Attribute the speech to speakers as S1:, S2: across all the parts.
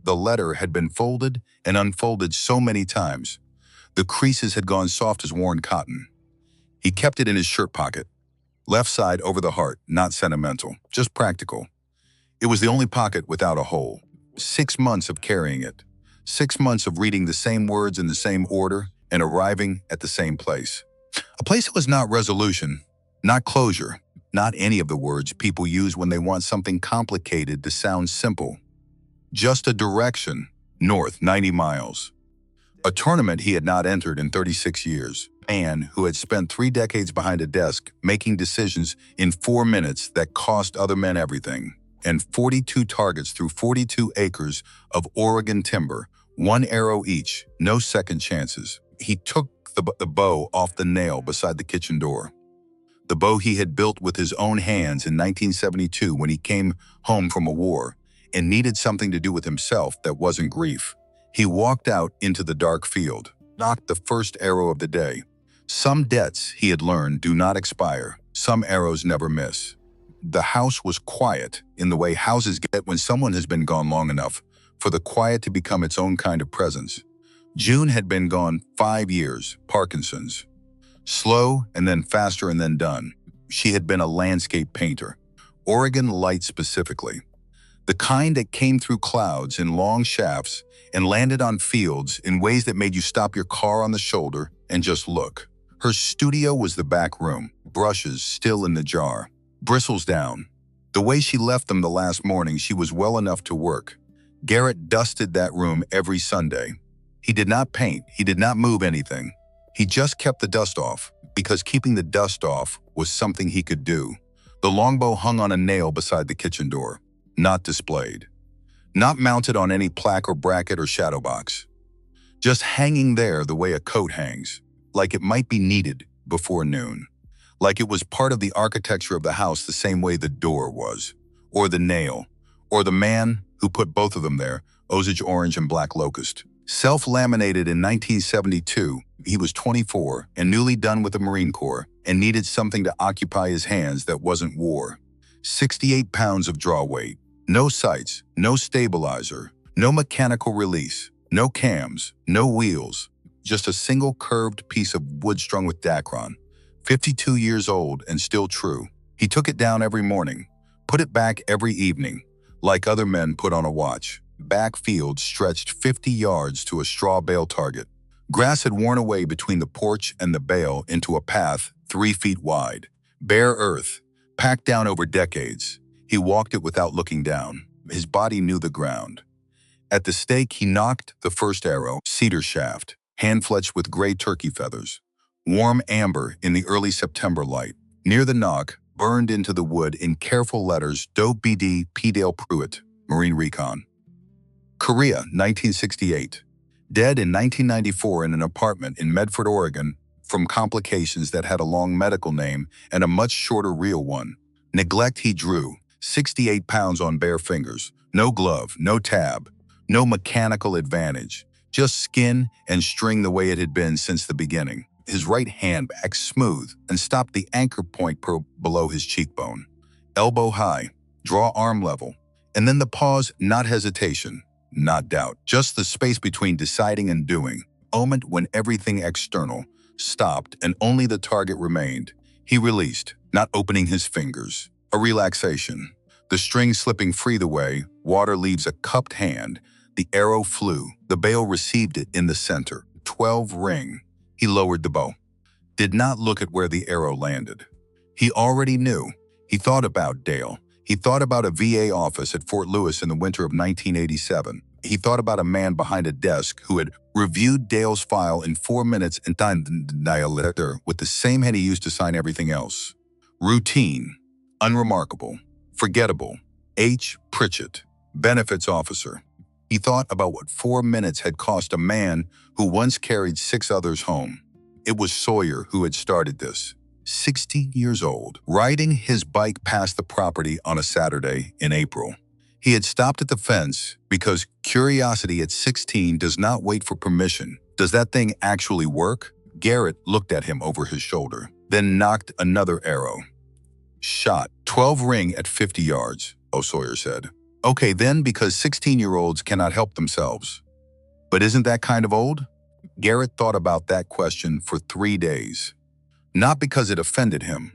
S1: The letter had been folded and unfolded so many times. The creases had gone soft as worn cotton. He kept it in his shirt pocket. Left side over the heart, not sentimental, just practical. It was the only pocket without a hole. 6 months of carrying it. 6 months of reading the same words in the same order and arriving at the same place. A place that was not resolution, not closure, not any of the words people use when they want something complicated to sound simple. Just a direction, north 90 miles. A tournament he had not entered in 36 years. A man who had spent 3 decades behind a desk making decisions in 4 minutes that cost other men everything. And 42 targets through 42 acres of Oregon timber, 1 arrow each, no second chances. He took the bow off the nail beside the kitchen door. The bow he had built with his own hands in 1972 when he came home from a war and needed something to do with himself that wasn't grief. He walked out into the dark field, knocked the first arrow of the day. Some debts, he had learned, do not expire. Some arrows never miss. The house was quiet in the way houses get when someone has been gone long enough for the quiet to become its own kind of presence. June had been gone 5 years, Parkinson's. Slow and then faster and then done. She had been a landscape painter, Oregon light specifically. The kind that came through clouds in long shafts and landed on fields in ways that made you stop your car on the shoulder and just look. Her studio was the back room, brushes still in the jar, bristles down. The way she left them the last morning, she was well enough to work. Garrett dusted that room every Sunday. He did not paint, he did not move anything. He just kept the dust off, because keeping the dust off was something he could do. The longbow hung on a nail beside the kitchen door, not displayed. Not mounted on any plaque or bracket or shadow box. Just hanging there the way a coat hangs, like it might be needed before noon. Like it was part of the architecture of the house the same way the door was, or the nail, or the man who put both of them there, Osage orange and black locust. Self-laminated in 1972, he was 24 and newly done with the Marine Corps and needed something to occupy his hands that wasn't war. 68 pounds of draw weight, no sights, no stabilizer, no mechanical release, no cams, no wheels, just a single curved piece of wood strung with Dacron. 52 years old and still true. He took it down every morning, put it back every evening, like other men put on a watch. Backfield stretched 50 yards to a straw bale target. Grass had worn away between the porch and the bale into a path 3 feet wide. Bare earth, packed down over decades. He walked it without looking down. His body knew the ground. At the stake, he knocked the first arrow, cedar shaft, hand-fletched with gray turkey feathers. Warm amber in the early September light. Near the knock, burned into the wood in careful letters, Dope BD P. Dale Pruitt, Marine Recon. Korea, 1968. Dead in 1994 in an apartment in Medford, Oregon, from complications that had a long medical name and a much shorter real one. Neglect he drew, 68 pounds on bare fingers, no glove, no tab, no mechanical advantage, just skin and string the way it had been since the beginning. His right hand back smooth and stopped the anchor point below his cheekbone. Elbow high, draw arm level, and then the pause, not hesitation. Not doubt, just the space between deciding and doing. Moment when everything external stopped and only the target remained. He released, not opening his fingers. A relaxation. The string slipping free the way, water leaves a cupped hand. The arrow flew. The bale received it in the center. 12 ring. He lowered the bow. Did not look at where the arrow landed. He already knew. He thought about Dale. He thought about a VA office at Fort Lewis in the winter of 1987. He thought about a man behind a desk who had reviewed Dale's file in 4 minutes and signed the letter with the same hand he used to sign everything else. Routine, unremarkable, forgettable. H. Pritchett, benefits officer. He thought about what 4 minutes had cost a man who once carried 6 others home. It was Sawyer who had started this. 16 years old, riding his bike past the property on a Saturday in April. He had stopped at the fence because curiosity at 16 does not wait for permission. Does that thing actually work? Garrett looked at him over his shoulder, then knocked another arrow. Shot. 12 ring at 50 yards, Sawyer said. Okay, then because 16-year-olds cannot help themselves. But isn't that kind of old? Garrett thought about that question for 3 days. Not because it offended him,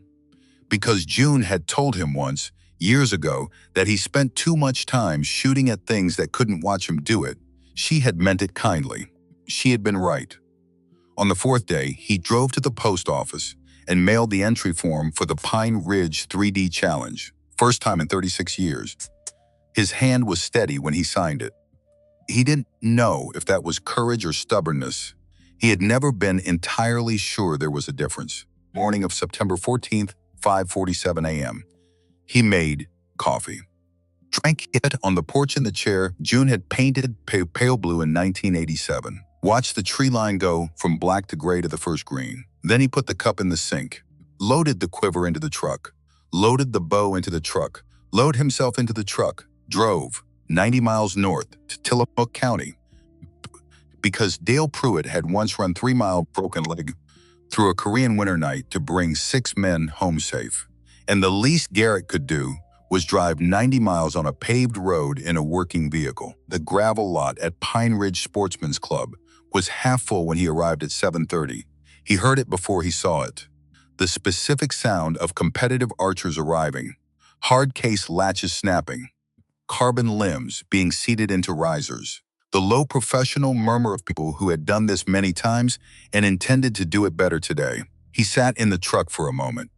S1: because June had told him once, years ago, that he spent too much time shooting at things that couldn't watch him do it. She had meant it kindly. She had been right. On the 4th day, he drove to the post office and mailed the entry form for the Pine Ridge 3D Challenge, first time in 36 years. His hand was steady when he signed it. He didn't know if that was courage or stubbornness. He had never been entirely sure there was a difference. Morning of September 14th, 5:47 a.m. He made coffee. Drank it on the porch in the chair June had painted pale blue in 1987. Watched the tree line go from black to gray to the first green. Then he put the cup in the sink, loaded the quiver into the truck, loaded the bow into the truck, loaded himself into the truck, drove 90 miles north to Tillamook County, because Dale Pruitt had once run 3-mile broken leg through a Korean winter night to bring 6 men home safe. And the least Garrett could do was drive 90 miles on a paved road in a working vehicle. The gravel lot at Pine Ridge Sportsman's Club was half full when he arrived at 7:30. He heard it before he saw it. The specific sound of competitive archers arriving, hard case latches snapping, carbon limbs being seated into risers. The low professional murmur of people who had done this many times and intended to do it better today. He sat in the truck for a moment,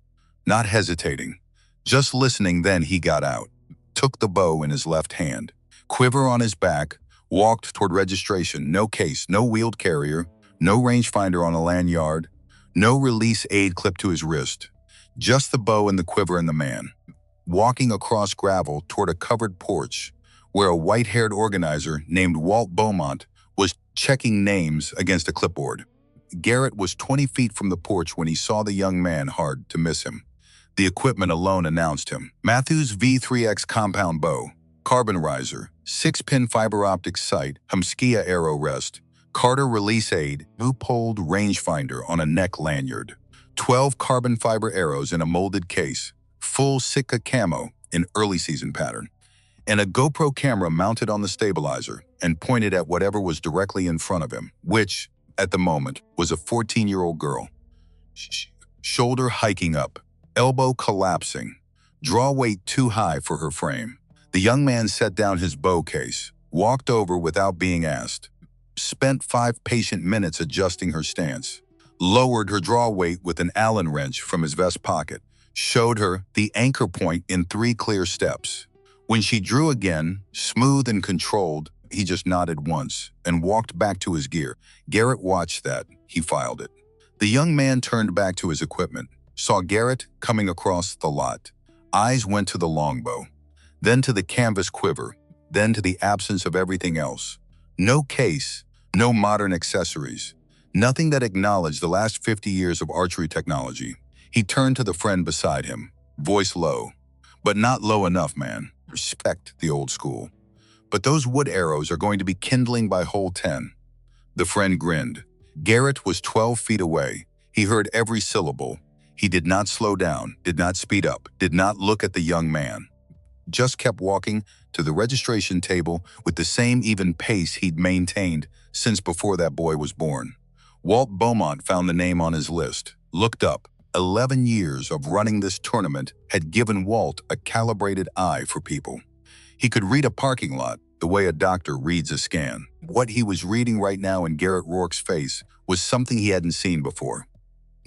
S1: not hesitating, just listening. Then he got out, took the bow in his left hand, quiver on his back, walked toward registration. No case, no wheeled carrier, no rangefinder on a lanyard, no release aid clipped to his wrist. Just the bow and the quiver and the man. Walking across gravel toward a covered porch where a white-haired organizer named Walt Beaumont was checking names against a clipboard. Garrett was 20 feet from the porch when he saw the young man. Hard to miss him. The equipment alone announced him. Matthews V3X compound bow, carbon riser, 6-pin fiber optic sight, Humskia arrow rest, Carter release aid, loop-holed rangefinder on a neck lanyard, 12 carbon fiber arrows in a molded case, full Sitka camo in early season pattern, and a GoPro camera mounted on the stabilizer and pointed at whatever was directly in front of him, which, at the moment, was a 14-year-old girl. Shoulder hiking up, elbow collapsing, draw weight too high for her frame. The young man set down his bow case, walked over without being asked, spent 5 patient minutes adjusting her stance, lowered her draw weight with an Allen wrench from his vest pocket, showed her the anchor point in 3 clear steps. When she drew again, smooth and controlled, he just nodded once and walked back to his gear. Garrett watched that. He filed it. The young man turned back to his equipment, saw Garrett coming across the lot. Eyes went to the longbow, then to the canvas quiver, then to the absence of everything else. No case, no modern accessories, nothing that acknowledged the last 50 years of archery technology. He turned to the friend beside him, voice low. But not low enough, man. Respect the old school. But those wood arrows are going to be kindling by hole 10. The friend grinned. Garrett was 12 feet away. He heard every syllable. He did not slow down, did not speed up, did not look at the young man. Just kept walking to the registration table with the same even pace he'd maintained since before that boy was born. Walt Beaumont found the name on his list, looked up. 11 years of running this tournament had given Walt a calibrated eye for people. He could read a parking lot the way a doctor reads a scan. What he was reading right now in Garrett Rourke's face was something he hadn't seen before.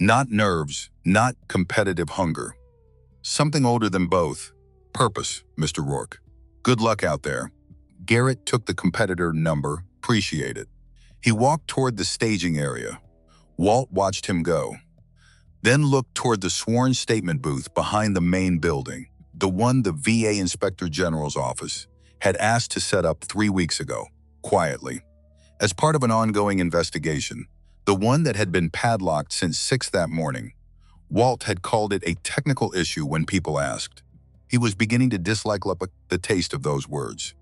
S1: Not nerves, not competitive hunger. Something older than both. Purpose, Mr. Rourke. Good luck out there. Garrett took the competitor number, appreciate it. He walked toward the staging area. Walt watched him go. Then looked toward the sworn statement booth behind the main building, the one the VA Inspector General's office had asked to set up 3 weeks ago, quietly, as part of an ongoing investigation, the one that had been padlocked since 6 that morning. Walt had called it a technical issue when people asked. He was beginning to dislike the taste of those words.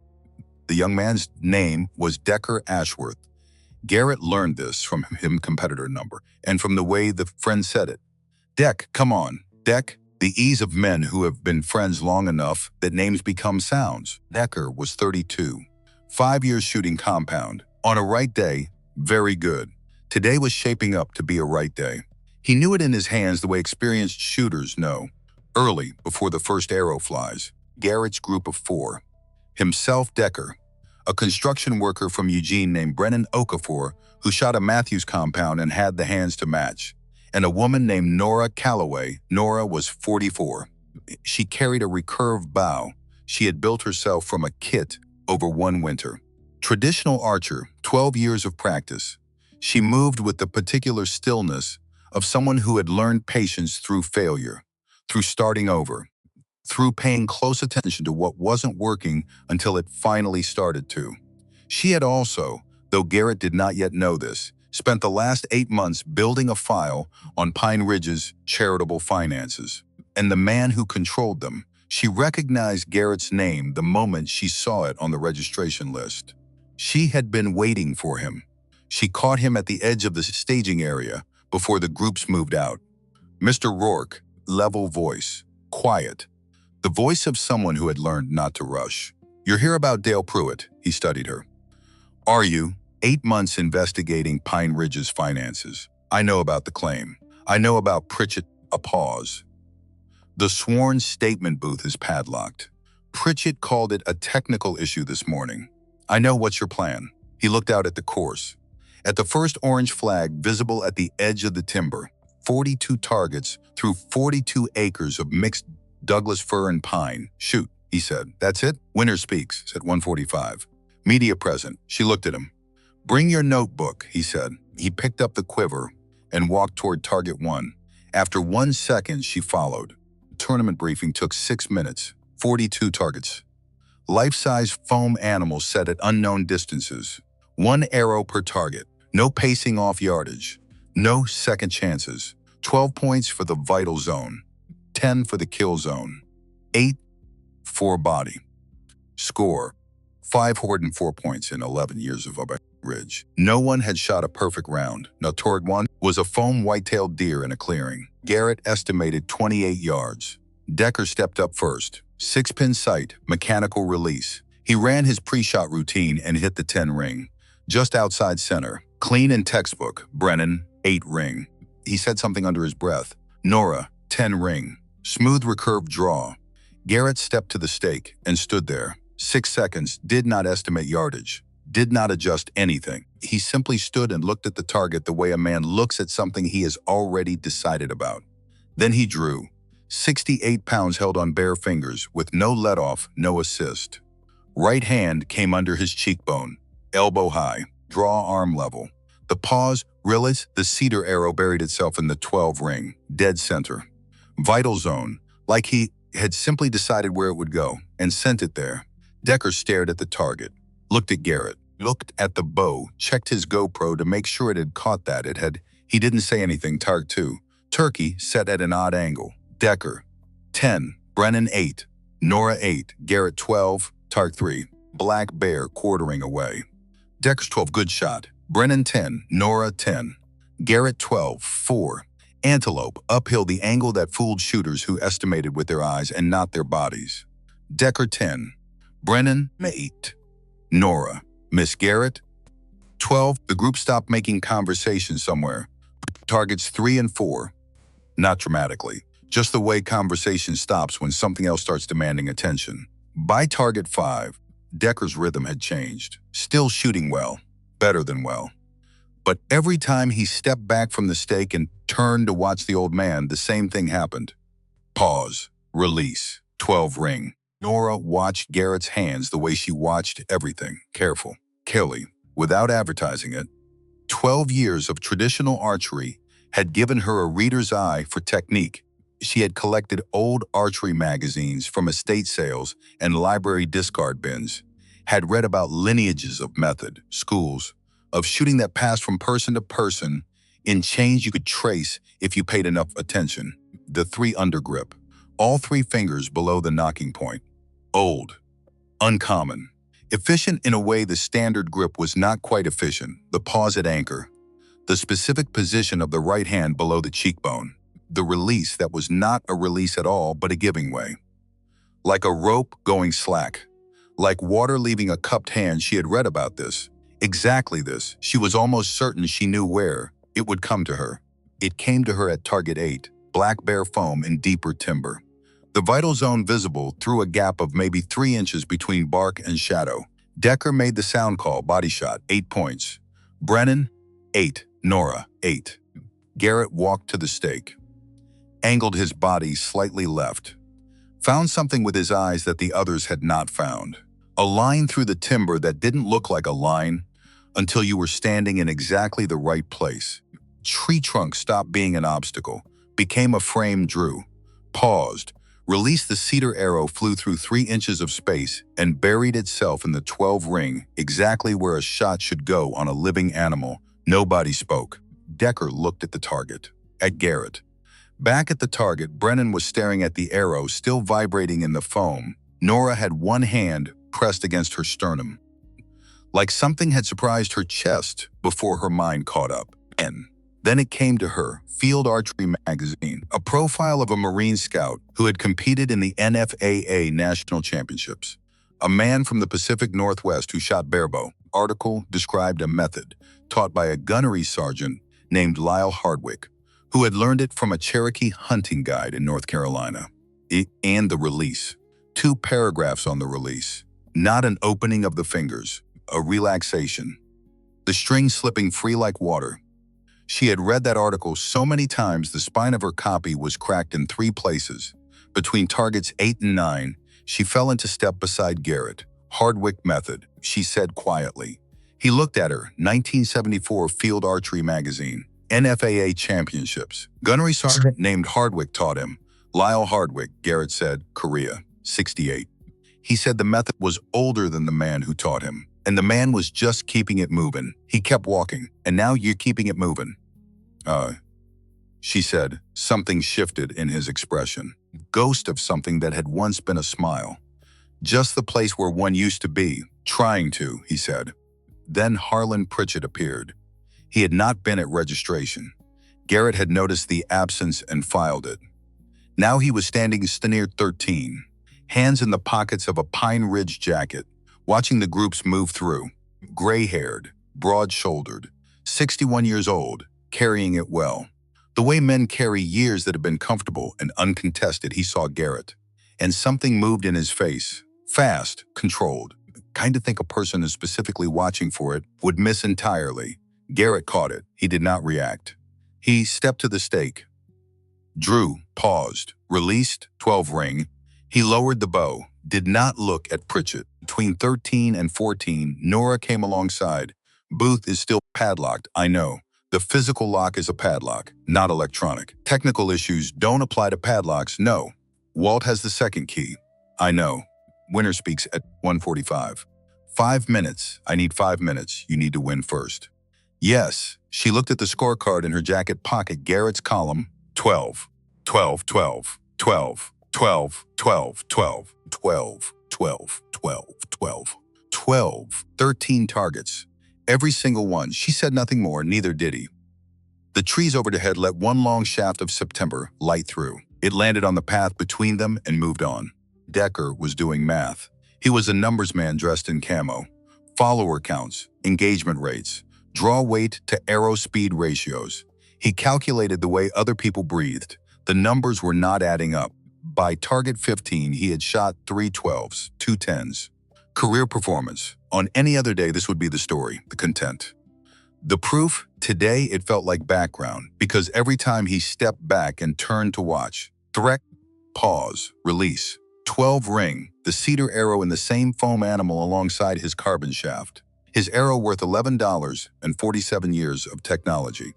S1: The young man's name was Decker Ashworth. Garrett learned this from him competitor number and from the way the friend said it. Deck, come on, Deck, The ease of men who have been friends long enough that names become sounds. Decker was 32. 5 years shooting compound. On a right day, very good. Today was shaping up to be a right day. He knew it in his hands the way experienced shooters know. Early, before the first arrow flies. Garrett's group of 4. Himself, Decker, a construction worker from Eugene named Brennan Okafor, who shot a Matthews compound and had the hands to match, and a woman named Nora Calloway. Nora was 44. She carried a recurved bow she had built herself from a kit over one winter. Traditional archer, 12 years of practice. She moved with the particular stillness of someone who had learned patience through failure, through starting over, through paying close attention to what wasn't working until it finally started to. She had also, though Garrett did not yet know this, spent the last 8 months building a file on Pine Ridge's charitable finances. And the man who controlled them, she recognized Garrett's name the moment she saw it on the registration list. She had been waiting for him. She caught him at the edge of the staging area before the groups moved out. Mr. Rourke, level voice, quiet. The voice of someone who had learned not to rush. "You're here about Dale Pruitt," he studied her. "Are you? 8 months investigating Pine Ridge's finances. I know about the claim. I know about Pritchett." A pause. "The sworn statement booth is padlocked. Pritchett called it a technical issue this morning. I know what's your plan." He looked out at the course. At the first orange flag visible at the edge of the timber, 42 targets through 42 acres of mixed Douglas fir and pine. "Shoot," he said. "That's it?" "Winner speaks," said 145. "Media present." She looked at him. "Bring your notebook," he said. He picked up the quiver and walked toward target 1. After 1 second, she followed. The tournament briefing took 6 minutes. 42 targets. Life-size foam animals set at unknown distances. 1 arrow per target. No pacing off yardage. No second chances. 12 points for the vital zone. 10 for the kill zone. 8 for body. Score: 504 points in 11 years of Ridge. No one had shot a perfect round. Now toward 1 was a foam white-tailed deer in a clearing. Garrett estimated 28 yards. Decker stepped up first. 6-pin sight, mechanical release. He ran his pre-shot routine and hit the 10 ring. Just outside center. Clean and textbook. Brennan, 8 ring. He said something under his breath. Nora, 10 ring. Smooth recurved draw. Garrett stepped to the stake and stood there. 6 seconds, did not estimate yardage. Did not adjust anything. He simply stood and looked at the target the way a man looks at something he has already decided about. Then he drew. 68 pounds held on bare fingers, with no let-off, no assist. Right hand came under his cheekbone, elbow high, draw arm level. The pause, realize the cedar arrow buried itself in the 12 ring, dead center. Vital zone, like he had simply decided where it would go, and sent it there. Decker stared at the target, looked at Garrett, looked at the bow, checked his GoPro to make sure it had caught that. It had. He didn't say anything. Target 2. Turkey set at an odd angle. Decker, 10. Brennan, 8. Nora, 8. Garrett, 12. Target 3. Black bear quartering away. Decker's 12. Good shot. Brennan, 10. Nora, 10. Garrett, 12. 4. Antelope, uphill, the angle that fooled shooters who estimated with their eyes and not their bodies. Decker, 10. Brennan, 8. Nora, Miss Garrett, 12. The group stopped making conversation somewhere. Targets 3 and 4. Not dramatically, just the way conversation stops when something else starts demanding attention. By target 5, Decker's rhythm had changed. Still shooting well, better than well. But every time he stepped back from the stake and turned to watch the old man, the same thing happened. Pause, release, 12 ring. Nora watched Garrett's hands the way she watched everything, careful. Kelly, without advertising it, 12 years of traditional archery had given her a reader's eye for technique. She had collected old archery magazines from estate sales and library discard bins, had read about lineages of method, schools, of shooting that passed from person to person in chains you could trace if you paid enough attention. The 3 undergrip, all 3 fingers below the knocking point. Old, uncommon, efficient in a way the standard grip was not quite efficient. The pause at anchor, the specific position of the right hand below the cheekbone. the release that was not a release at all, but a giving way. Like a rope going slack. Like water leaving a cupped hand. She had read about this. Exactly this. She was almost certain she knew where it would come to her. It came to her at Target 8, black bear foam in deeper timber. The vital zone visible through a gap of maybe 3 inches between bark and shadow. Decker made the sound call, body shot, 8 points. Brennan, 8. Nora, 8. Garrett walked to the stake. Angled his body slightly left. Found something with his eyes that the others had not found. A line through the timber that didn't look like a line until you were standing in exactly the right place. Tree trunk stopped being an obstacle, became a frame. Drew paused, released the cedar arrow, flew through 3 inches of space and buried itself in the 12 ring, exactly where a shot should go on a living animal. Nobody spoke. Decker looked at the target, at Garrett. Back at the target, Brennan was staring at the arrow still vibrating in the foam. Nora had one hand pressed against her sternum, like something had surprised her chest before her mind caught up. And then it came to her, Field Archery magazine, a profile of a Marine scout who had competed in the NFAA National Championships. A man from the Pacific Northwest who shot barebow. Article described a method taught by a gunnery sergeant named Lyle Hardwick, who had learned it from a Cherokee hunting guide in North Carolina. And the release. 2 paragraphs on the release. Not an opening of the fingers, a relaxation. The string slipping free like water. She had read that article so many times the spine of her copy was cracked in 3 places. Between targets 8 and 9, she fell into step beside Garrett. Hardwick method, she said quietly. He looked at her, 1974 Field Archery magazine. NFAA championships. Gunnery sergeant named Hardwick taught him. Lyle Hardwick, Garrett said, Korea, 68. He said the method was older than the man who taught him, and the man was just keeping it moving. He kept walking, and now you're keeping it moving. She said. Something shifted in his expression. Ghost of something that had once been a smile. Just the place where one used to be. Trying to, he said. Then Harlan Pritchett appeared. He had not been at registration. Garrett had noticed the absence and filed it. Now he was standing near 13, hands in the pockets of a Pine Ridge jacket, watching the groups move through. Gray-haired, broad-shouldered, 61 years old, carrying it well. The way men carry years that have been comfortable and uncontested. He saw Garrett, and something moved in his face. Fast, controlled. Kind of think a person is specifically watching for it would miss entirely. Garrett caught it. He did not react. He stepped to the stake. Drew paused, released, 12 ring. He lowered the bow, did not look at Pritchett. Between 13 and 14, Nora came alongside. Booth is still padlocked, I know. The physical lock is a padlock, not electronic. Technical issues don't apply to padlocks, no. Walt has the second key. I know. Winner speaks at 1:45. 5 minutes. I need 5 minutes. You need to win first. Yes. She looked at the scorecard in her jacket pocket. Garrett's column. 12. 12, 12, 12, 12, 12, 12, 12, 12, 12, 12, 12, 13 targets. Every single one. She said nothing more, neither did he. The trees overhead let one long shaft of September light through. It landed on the path between them and moved on. Decker was doing math. He was a numbers man dressed in camo. Follower counts, engagement rates, draw weight to arrow speed ratios. He calculated the way other people breathed. The numbers were not adding up. By target 15, he had shot 3 12s, 2 10s. Career performance. On any other day, this would be the story, the content. The proof, today it felt like background, because every time he stepped back and turned to watch, threat, pause, release, 12 ring, the cedar arrow in the same foam animal alongside his carbon shaft. His arrow worth $11 and 47 years of technology.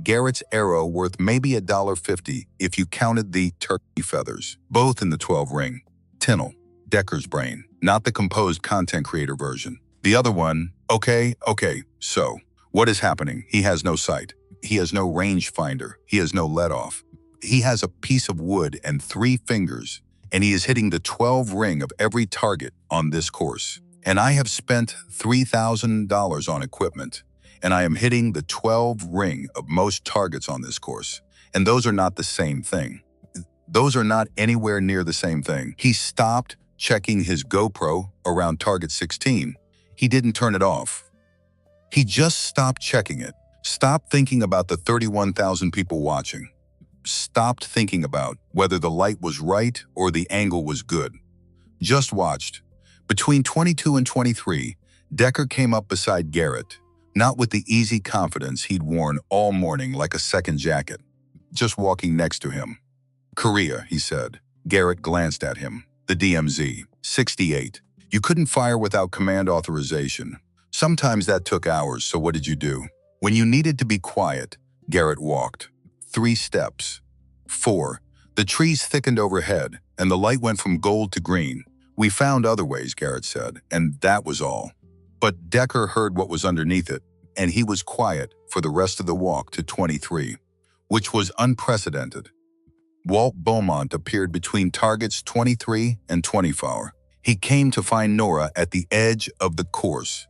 S1: Garrett's arrow worth maybe $1.50 if you counted the turkey feathers, both in the 12 ring. Tinnell, Decker's brain, not the composed content creator version. The other one, okay, so what is happening? He has no sight. He has no range finder. He has no let-off. He has a piece of wood and 3 fingers, and he is hitting the 12 ring of every target on this course. And I have spent $3,000 on equipment, and I am hitting the 12 ring of most targets on this course. And those are not the same thing. Those are not anywhere near the same thing. He stopped checking his GoPro around target 16. He didn't turn it off. He just stopped checking it. Stopped thinking about the 31,000 people watching. Stopped thinking about whether the light was right or the angle was good. Just watched. Between 22 and 23, Decker came up beside Garrett, not with the easy confidence he'd worn all morning like a second jacket, just walking next to him. Korea, he said. Garrett glanced at him. The DMZ, 68. You couldn't fire without command authorization. Sometimes that took hours, so what did you do? When you needed to be quiet, Garrett walked. 3 steps. 4. The trees thickened overhead, and the light went from gold to green. We found other ways, Garrett said, and that was all. But Decker heard what was underneath it, and he was quiet for the rest of the walk to 23, which was unprecedented. Walt Beaumont appeared between targets 23 and 24. He came to find Nora at the edge of the course,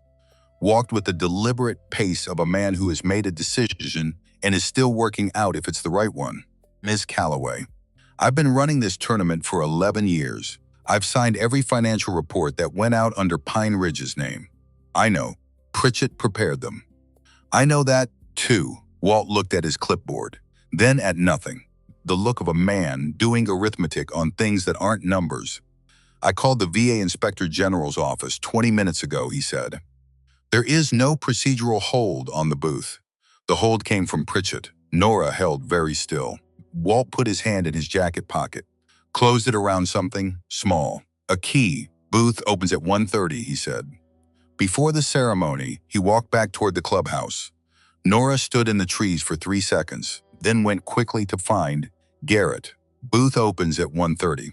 S1: walked with the deliberate pace of a man who has made a decision and is still working out if it's the right one. Ms. Calloway, I've been running this tournament for 11 years. I've signed every financial report that went out under Pine Ridge's name. I know. Pritchett prepared them. I know that, too. Walt looked at his clipboard, then at nothing. The look of a man doing arithmetic on things that aren't numbers. I called the VA Inspector General's office 20 minutes ago, he said. There is no procedural hold on the booth. The hold came from Pritchett. Nora held very still. Walt put his hand in his jacket pocket, closed it around something small. A key. Booth opens at 1:30, he said. Before the ceremony, he walked back toward the clubhouse. Nora stood in the trees for 3 seconds, then went quickly to find Garrett. Booth opens at 1:30.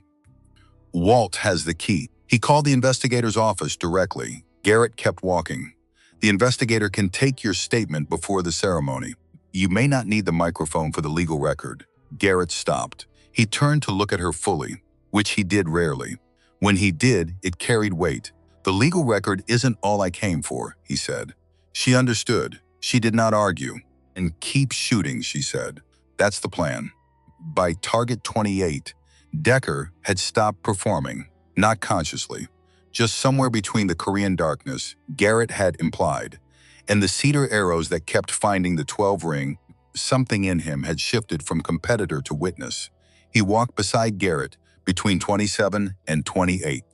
S1: Walt has the key. He called the investigator's office directly. Garrett kept walking. The investigator can take your statement before the ceremony. You may not need the microphone for the legal record. Garrett stopped. He turned to look at her fully, which he did rarely. When he did, it carried weight. The legal record isn't all I came for, he said. She understood. She did not argue. And keep shooting, she said. That's the plan. By target 28, Decker had stopped performing, not consciously. Just somewhere between the Korean darkness, Garrett had implied, and the cedar arrows that kept finding the 12 ring, something in him had shifted from competitor to witness. He walked beside Garrett between 27 and 28.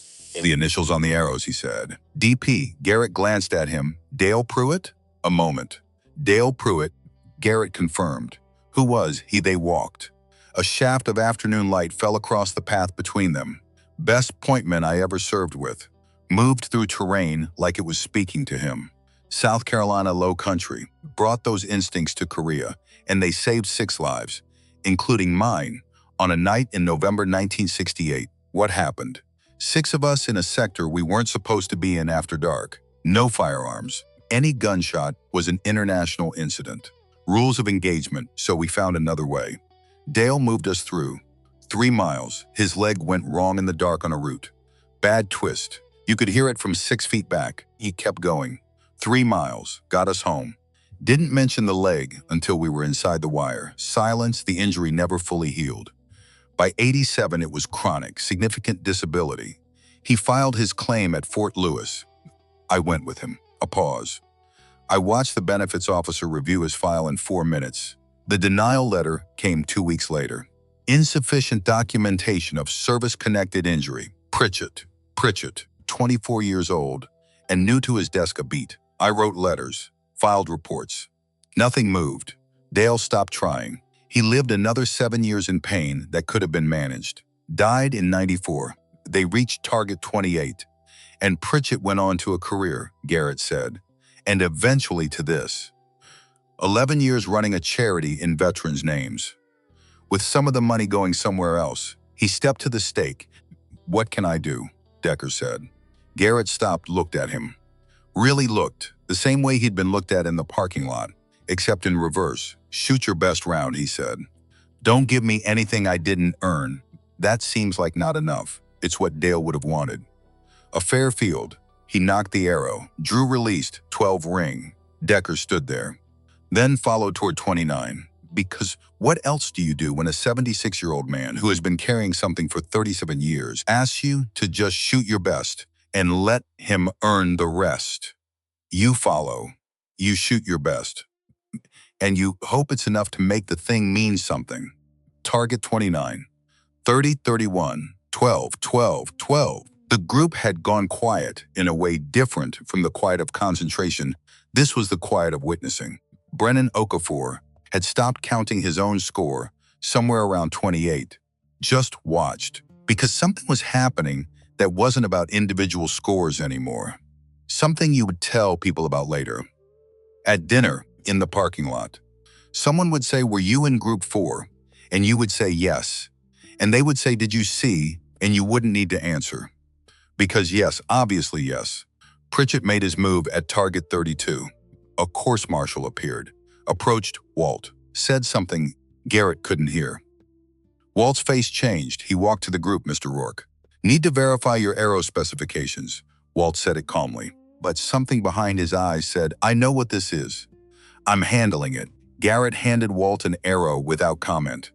S1: The initials on the arrows, he said. DP. Garrett glanced at him. Dale Pruitt? A moment. Dale Pruitt, Garrett confirmed. Who was he? They walked. A shaft of afternoon light fell across the path between them. Best pointman I ever served with. Moved through terrain like it was speaking to him. South Carolina low country. Brought those instincts to Korea, and they saved 6 lives, including mine, on a night in November 1968. What happened? 6 of us in a sector we weren't supposed to be in after dark. No firearms. Any gunshot was an international incident. Rules of engagement, so we found another way. Dale moved us through. 3 miles. His leg went wrong in the dark on a route. Bad twist. You could hear it from 6 feet back. He kept going. 3 miles. Got us home. Didn't mention the leg until we were inside the wire. Silence, the injury never fully healed. By 87, it was chronic, significant disability. He filed his claim at Fort Lewis. I went with him. A pause. I watched the benefits officer review his file in 4 minutes. The denial letter came 2 weeks later. Insufficient documentation of service-connected injury. Pritchett, 24 years old, and new to his desk a beat. I wrote letters, filed reports. Nothing moved. Dale stopped trying. He lived another 7 years in pain that could have been managed. Died in 94. They reached target 28. And Pritchett went on to a career, Garrett said, and eventually to this. 11 years running a charity in veterans' names. With some of the money going somewhere else, he stepped to the stake. What can I do? Decker said. Garrett stopped, looked at him. Really looked, the same way he'd been looked at in the parking lot, except in reverse. Shoot your best round, he said. Don't give me anything I didn't earn. That seems like not enough. It's what Dale would have wanted. A fair field. He knocked the arrow. Drew released, 12 ring. Decker stood there. Then followed toward 29. Because what else do you do when a 76-year-old man who has been carrying something for 37 years asks you to just shoot your best and let him earn the rest? You follow, you shoot your best, and you hope it's enough to make the thing mean something. Target 29, 30, 31, 12, 12, 12. The group had gone quiet in a way different from the quiet of concentration. This was the quiet of witnessing. Brennan Okafor had stopped counting his own score somewhere around 28. Just watched, because something was happening that wasn't about individual scores anymore. Something you would tell people about later. At dinner, in the parking lot, someone would say, "Were you in group 4?" And you would say yes. And they would say, "Did you see?" And you wouldn't need to answer. Because yes, obviously yes. Pritchett made his move at target 32. A course marshal appeared, approached Walt, said something Garrett couldn't hear. Walt's face changed. He walked to the group, "Mr. Rourke. Need to verify your arrow specifications." Walt said it calmly, but something behind his eyes said, "I know what this is. I'm handling it." Garrett handed Walt an arrow without comment.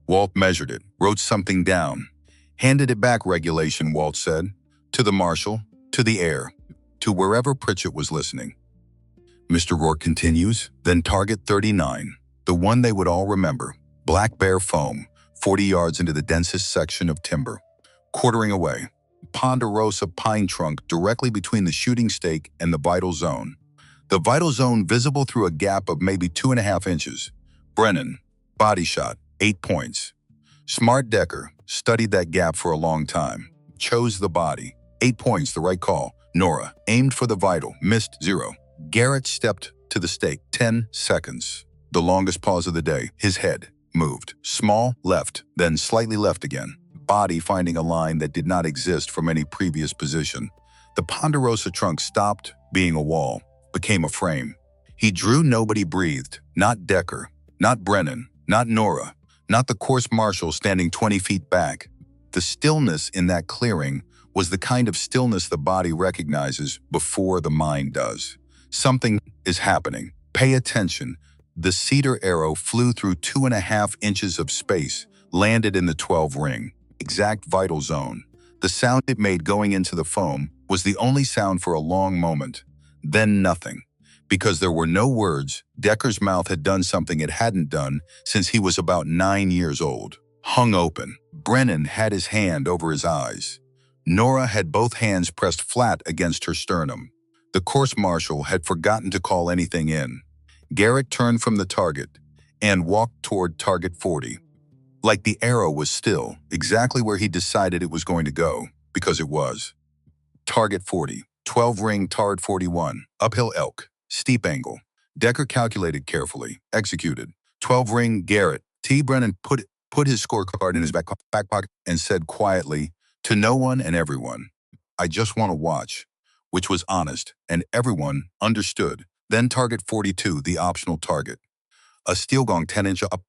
S1: Walt measured it, wrote something down. "Handed it back, regulation," Walt said. To the marshal, to the air, to wherever Pritchett was listening. Mr. Rourke continues, then target 39, the one they would all remember. Black bear foam, 40 yards into the densest section of timber. Quartering away, ponderosa pine trunk directly between the shooting stake and the vital zone. The vital zone visible through a gap of maybe 2.5 inches. Brennan, body shot, 8 points. Smart Decker studied that gap for a long time. Chose the body. 8 points, the right call. Nora aimed for the vital, missed 0. Garrett stepped to the stake, 10 seconds. The longest pause of the day. His head moved. Small, left, then slightly left again. Body finding a line that did not exist from any previous position. The ponderosa trunk stopped being a wall, became a frame. He drew. Nobody breathed. Not Decker, not Brennan, not Nora, not the course marshal standing 20 feet back. The stillness in that clearing was the kind of stillness the body recognizes before the mind does. Something is happening. Pay attention. The cedar arrow flew through 2.5 inches of space, landed in the 12 ring. Exact vital zone. The sound it made going into the foam was the only sound for a long moment. Then nothing. Because there were no words, Decker's mouth had done something it hadn't done since he was about 9 years old. Hung open. Brennan had his hand over his eyes. Nora had both hands pressed flat against her sternum. The course marshal had forgotten to call anything in. Garrett turned from the target and walked toward target 40. Like the arrow was still, exactly where he decided it was going to go, because it was. Target 40, 12 ring target 41, uphill elk, steep angle. Decker calculated carefully, executed. 12 ring Garrett. T. Brennan put his scorecard in his back pocket and said quietly, to no one and everyone, "I just want to watch," which was honest, and everyone understood. Then target 42, the optional target. A steel gong 10 inch up,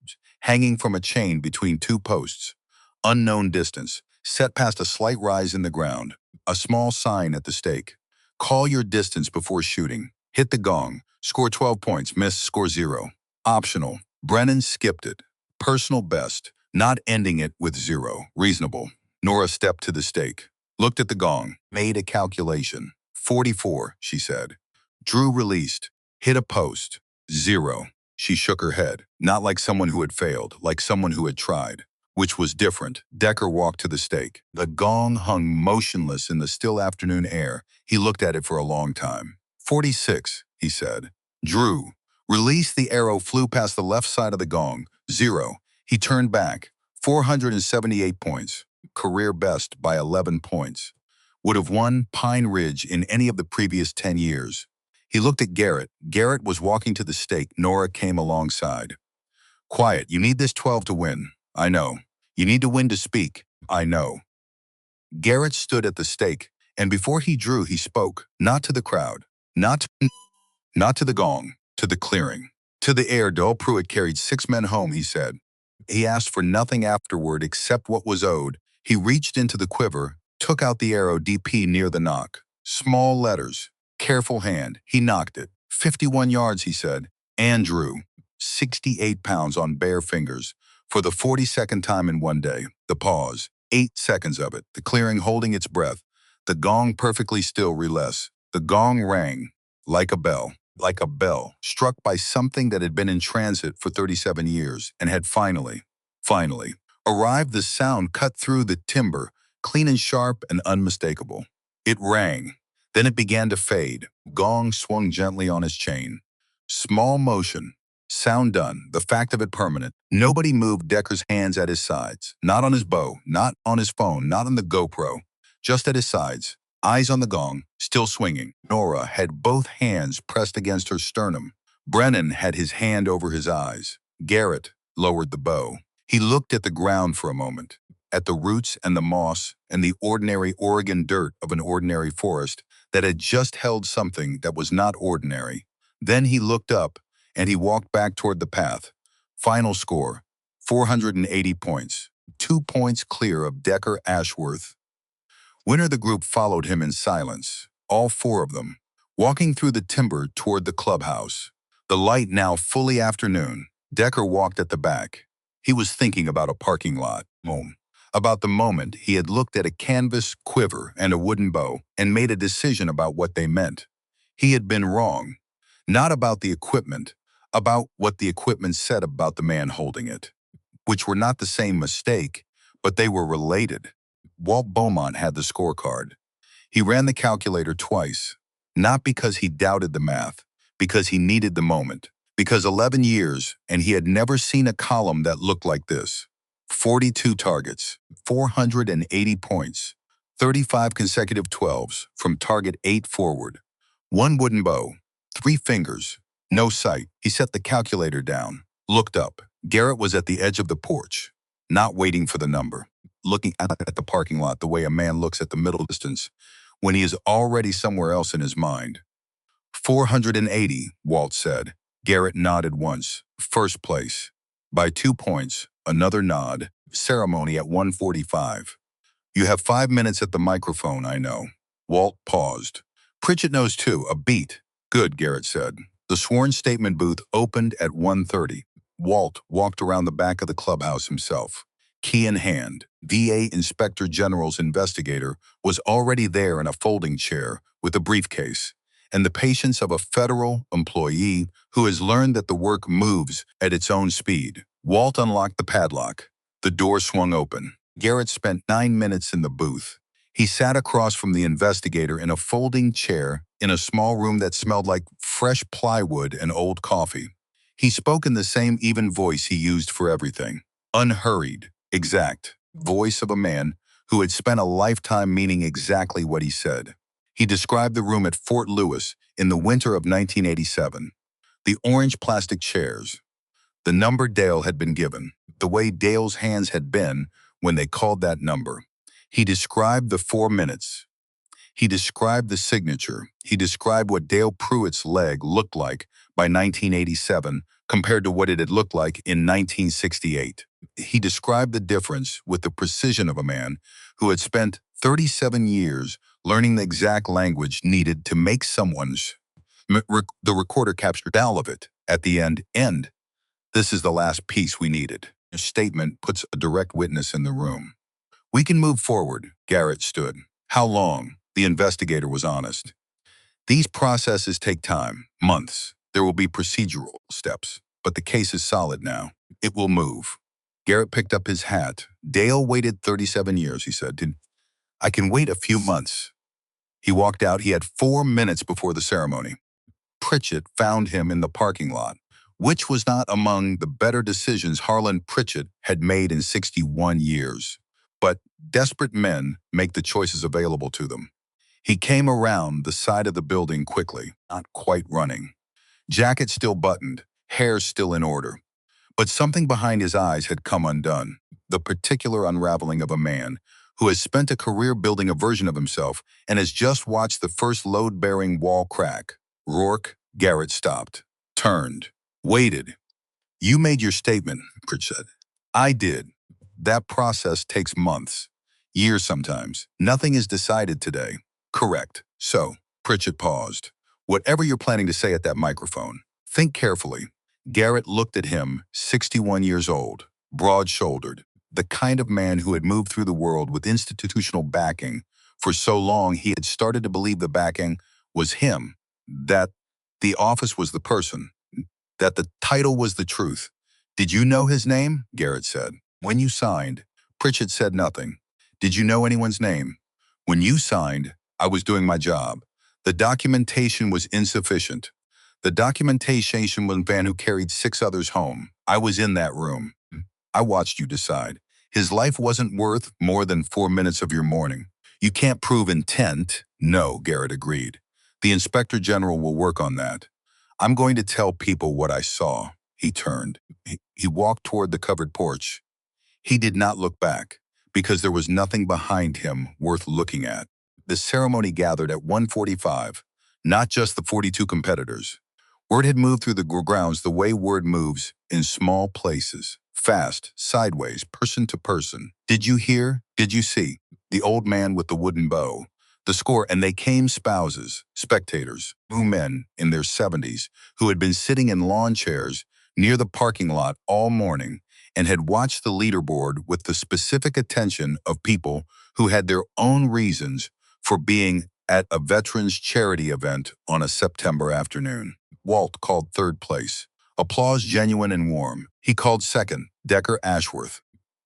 S1: hanging from a chain between 2 posts. Unknown distance, set past a slight rise in the ground. A small sign at the stake. Call your distance before shooting. Hit the gong. Score 12 points, miss, score 0. Optional. Brennan skipped it. Personal best, not ending it with 0. Reasonable. Nora stepped to the stake, looked at the gong, made a calculation. 44, she said. Drew released, hit a post. 0. She shook her head, not like someone who had failed, like someone who had tried, which was different. Decker walked to the stake. The gong hung motionless in the still afternoon air. He looked at it for a long time. 46, he said. Drew. Released. The arrow flew past the left side of the gong. 0. He turned back. 478 points. Career best by 11 points. Would have won Pine Ridge in any of the previous 10 years. He looked at Garrett. Garrett was walking to the stake. Nora came alongside. Quiet. You need this 12 to win. I know. You need to win to speak. I know. Garrett stood at the stake, and before he drew, he spoke. Not to the crowd. Not to the gong. To the clearing. To the air. Dole Pruitt carried 6 men home, he said. He asked for nothing afterward except what was owed. He reached into the quiver, took out the arrow DP near the knock. Small letters. Careful hand. He knocked it. 51 yards, he said. And drew. 68 pounds on bare fingers. For the 42nd time in one day, the pause, 8 seconds of it, the clearing holding its breath, the gong perfectly still reless. The gong rang like a bell, struck by something that had been in transit for 37 years and had finally, arrived. The sound cut through the timber, clean and sharp and unmistakable. It rang. Then it began to fade. Gong swung gently on his chain. Small motion. Sound done. The fact of it permanent. Nobody moved Decker's hands at his sides. Not on his bow, not on his phone, not on the GoPro. Just at his sides. Eyes on the gong, still swinging. Nora had both hands pressed against her sternum. Brennan had his hand over his eyes. Garrett lowered the bow. He looked at the ground for a moment, at the roots and the moss and the ordinary Oregon dirt of an ordinary forest that had just held something that was not ordinary. Then he looked up and he walked back toward the path. Final score, 480 points, 2 points clear of Decker Ashworth. Winner. The group followed him in silence, all 4 of them, walking through the timber toward the clubhouse. The light now fully afternoon. Decker walked at the back. He was thinking about a parking lot home, about the moment he had looked at a canvas quiver and a wooden bow and made a decision about what they meant. He had been wrong, not about the equipment, about what the equipment said about the man holding it, which were not the same mistake, but they were related. Walt Beaumont had the scorecard. He ran the calculator twice, not because he doubted the math, because he needed the moment. Because 11 years, and he had never seen a column that looked like this. 42 targets, 480 points, 35 consecutive 12s from target 8 forward. 1 wooden bow, 3 fingers, no sight. He set the calculator down, looked up. Garrett was at the edge of the porch, not waiting for the number, looking at the parking lot the way a man looks at the middle distance when he is already somewhere else in his mind. 480, Walt said. Garrett nodded once. First place. By 2 points, another nod. Ceremony at 1:45. You have 5 minutes at the microphone, I know. Walt paused. Pritchett knows too, a beat. Good, Garrett said. The sworn statement booth opened at 1:30. Walt walked around the back of the clubhouse himself. Key in hand, VA Inspector General's investigator was already there in a folding chair with a briefcase, and the patience of a federal employee who has learned that the work moves at its own speed. Walt unlocked the padlock. The door swung open. Garrett spent 9 minutes in the booth. He sat across from the investigator in a folding chair in a small room that smelled like fresh plywood and old coffee. He spoke in the same even voice he used for everything. Unhurried, exact, voice of a man who had spent a lifetime meaning exactly what he said. He described the room at Fort Lewis in the winter of 1987. The orange plastic chairs. The number Dale had been given. The way Dale's hands had been when they called that number. He described the 4 minutes. He described the signature. He described what Dale Pruitt's leg looked like by 1987 compared to what it had looked like in 1968. He described the difference with the precision of a man who had spent 37 years learning the exact language needed to make someone's. The recorder captured all of it. At the end. This is the last piece we needed. A statement puts a direct witness in the room. We can move forward, Garrett stood. How long? The investigator was honest. These processes take time, months. There will be procedural steps, but the case is solid now. It will move. Garrett picked up his hat. Dale waited 37 years, he said. I can wait a few months. He walked out. He had 4 minutes before the ceremony. Pritchett found him in the parking lot, which was not among the better decisions Harlan Pritchett had made in 61 years. But desperate men make the choices available to them. He came around the side of the building quickly, not quite running. Jacket still buttoned, hair still in order. But something behind his eyes had come undone, the particular unraveling of a man who has spent a career building a version of himself and has just watched the first load-bearing wall crack. Rourke, Garrett stopped, turned, waited. You made your statement, Pritchett said. I did. That process takes months, years sometimes. Nothing is decided today. Correct. So, Pritchett paused. Whatever you're planning to say at that microphone, think carefully. Garrett looked at him, 61 years old, broad-shouldered, the kind of man who had moved through the world with institutional backing for so long he had started to believe the backing was him, that the office was the person, that the title was the truth. Did you know his name? Garrett said. When you signed, Pritchett said nothing. Did you know anyone's name? When you signed, I was doing my job. The documentation was insufficient. The documentation was a man who carried 6 others home. I was in that room. I watched you decide. His life wasn't worth more than 4 minutes of your morning. You can't prove intent. No, Garrett agreed. The Inspector General will work on that. I'm going to tell people what I saw. He turned. He walked toward the covered porch. He did not look back, because there was nothing behind him worth looking at. The ceremony gathered at 1:45, not just the 42 competitors. Word had moved through the grounds the way word moves in small places, fast, sideways, person to person. Did you hear? Did you see? The old man with the wooden bow. The score, and they came spouses, spectators, 2 men in their 70s who had been sitting in lawn chairs near the parking lot all morning and had watched the leaderboard with the specific attention of people who had their own reasons for being at a veterans charity event on a September afternoon. Walt called 3rd place. Applause genuine and warm. He called 2nd, Decker Ashworth,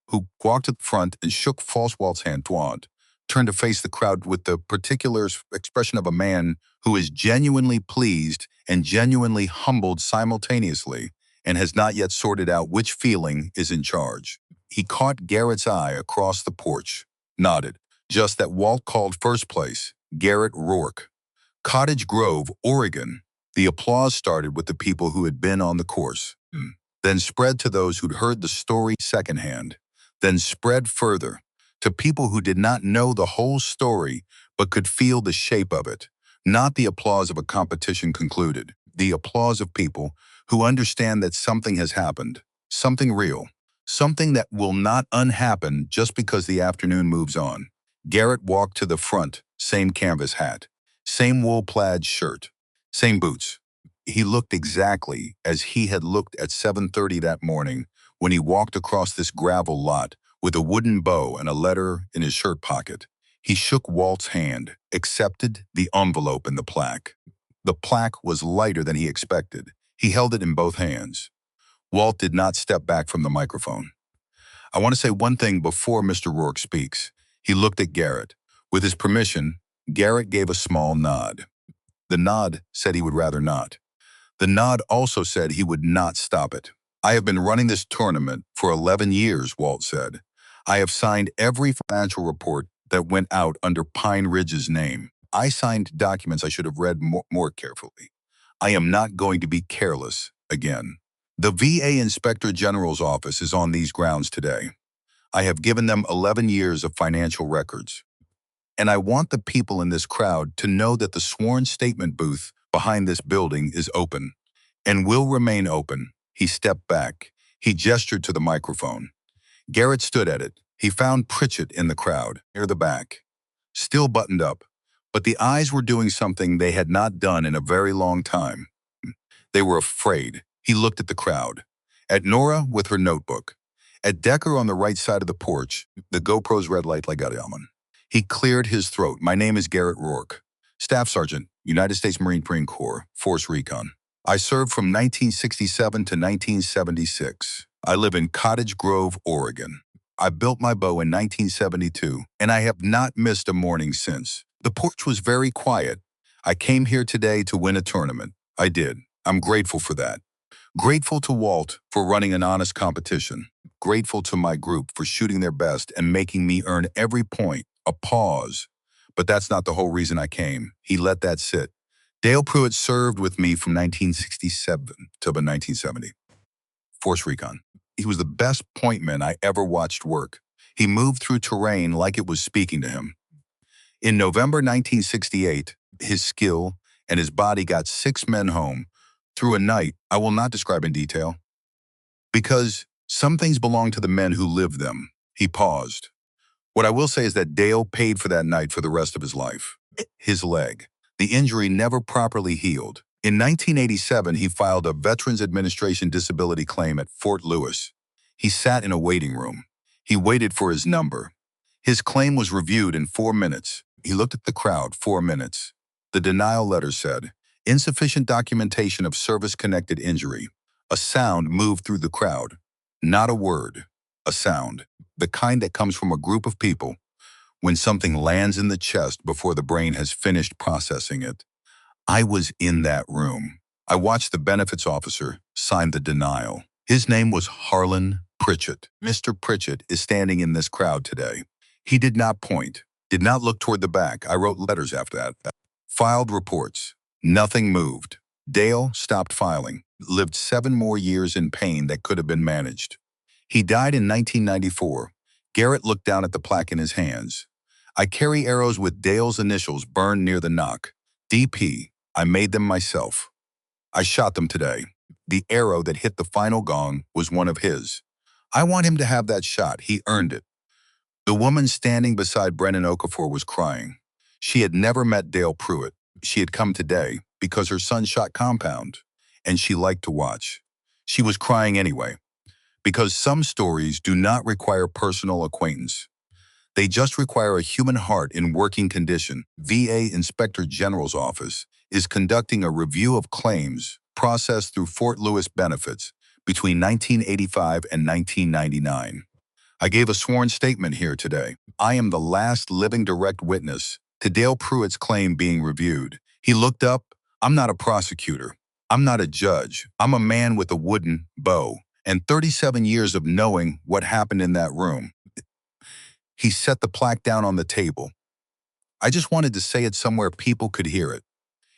S1: who walked to the front and shook false Walt's hand. Twant turned to face the crowd with the particular expression of a man who is genuinely pleased and genuinely humbled simultaneously and has not yet sorted out which feeling is in charge. He caught Garrett's eye across the porch, nodded. Just that Walt called 1st place, Garrett Rourke. Cottage Grove, Oregon. The applause started with the people who had been on the course, then spread to those who'd heard the story secondhand, then spread further to people who did not know the whole story but could feel the shape of it. Not the applause of a competition concluded, the applause of people who understand that something has happened, something real, something that will not unhappen just because the afternoon moves on. Garrett walked to the front, same canvas hat, same wool plaid shirt, same boots. He looked exactly as he had looked at 7:30 that morning when he walked across this gravel lot with a wooden bow and a letter in his shirt pocket. He shook Walt's hand, accepted the envelope and the plaque. The plaque was lighter than he expected. He held it in both hands. Walt did not step back from the microphone. I want to say one thing before Mr. Rourke speaks. He looked at Garrett. With his permission, Garrett gave a small nod. The nod said he would rather not. The nod also said he would not stop it. I have been running this tournament for 11 years, Walt said. I have signed every financial report that went out under Pine Ridge's name. I signed documents I should have read more carefully. I am not going to be careless again. The VA Inspector General's office is on these grounds today. I have given them 11 years of financial records. And I want the people in this crowd to know that the sworn statement booth behind this building is open and will remain open. He stepped back. He gestured to the microphone. Garrett stood at it. He found Pritchett in the crowd, near the back, still buttoned up, but the eyes were doing something they had not done in a very long time. They were afraid. He looked at the crowd, at Nora with her notebook, at Decker on the right side of the porch, the GoPro's red light like a almond. He cleared his throat. My name is Garrett Rourke, Staff Sergeant, United States Marine Corps, Force Recon. I served from 1967 to 1976. I live in Cottage Grove, Oregon. I built my bow in 1972, and I have not missed a morning since. The porch was very quiet. I came here today to win a tournament. I did. I'm grateful for that. Grateful to Walt for running an honest competition. Grateful to my group for shooting their best and making me earn every point. A pause. But that's not the whole reason I came. He let that sit. Dale Pruitt served with me from 1967 to about 1970. Force Recon. He was the best pointman I ever watched work. He moved through terrain like it was speaking to him. In November 1968, his skill and his body got 6 men home through a night I will not describe in detail. Because some things belong to the men who lived them. He paused. What I will say is that Dale paid for that night for the rest of his life. His leg. The injury never properly healed. In 1987, he filed a Veterans Administration disability claim at Fort Lewis. He sat in a waiting room. He waited for his number. His claim was reviewed in 4 minutes. He looked at the crowd, 4 minutes. The denial letter said, insufficient documentation of service-connected injury. A sound moved through the crowd. Not a word. A sound. The kind that comes from a group of people when something lands in the chest before the brain has finished processing it. I was in that room. I watched the benefits officer sign the denial. His name was Harlan Pritchett. Mr. Pritchett is standing in this crowd today. He did not point, did not look toward the back. I wrote letters after that. Filed reports. Nothing moved. Dale stopped filing, lived 7 more years in pain that could have been managed. He died in 1994. Garrett looked down at the plaque in his hands. I carry arrows with Dale's initials burned near the knock. DP. I made them myself. I shot them today. The arrow that hit the final gong was one of his. I want him to have that shot. He earned it. The woman standing beside Brennan Okafor was crying. She had never met Dale Pruitt. She had come today because her son shot compound, and she liked to watch. She was crying anyway, because some stories do not require personal acquaintance. They just require a human heart in working condition. VA Inspector General's Office is conducting a review of claims processed through Fort Lewis benefits between 1985 and 1999. I gave a sworn statement here today. I am the last living direct witness to Dale Pruitt's claim being reviewed. He looked up. I'm not a prosecutor. I'm not a judge. I'm a man with a wooden bow and 37 years of knowing what happened in that room. He set the plaque down on the table. I just wanted to say it somewhere people could hear it.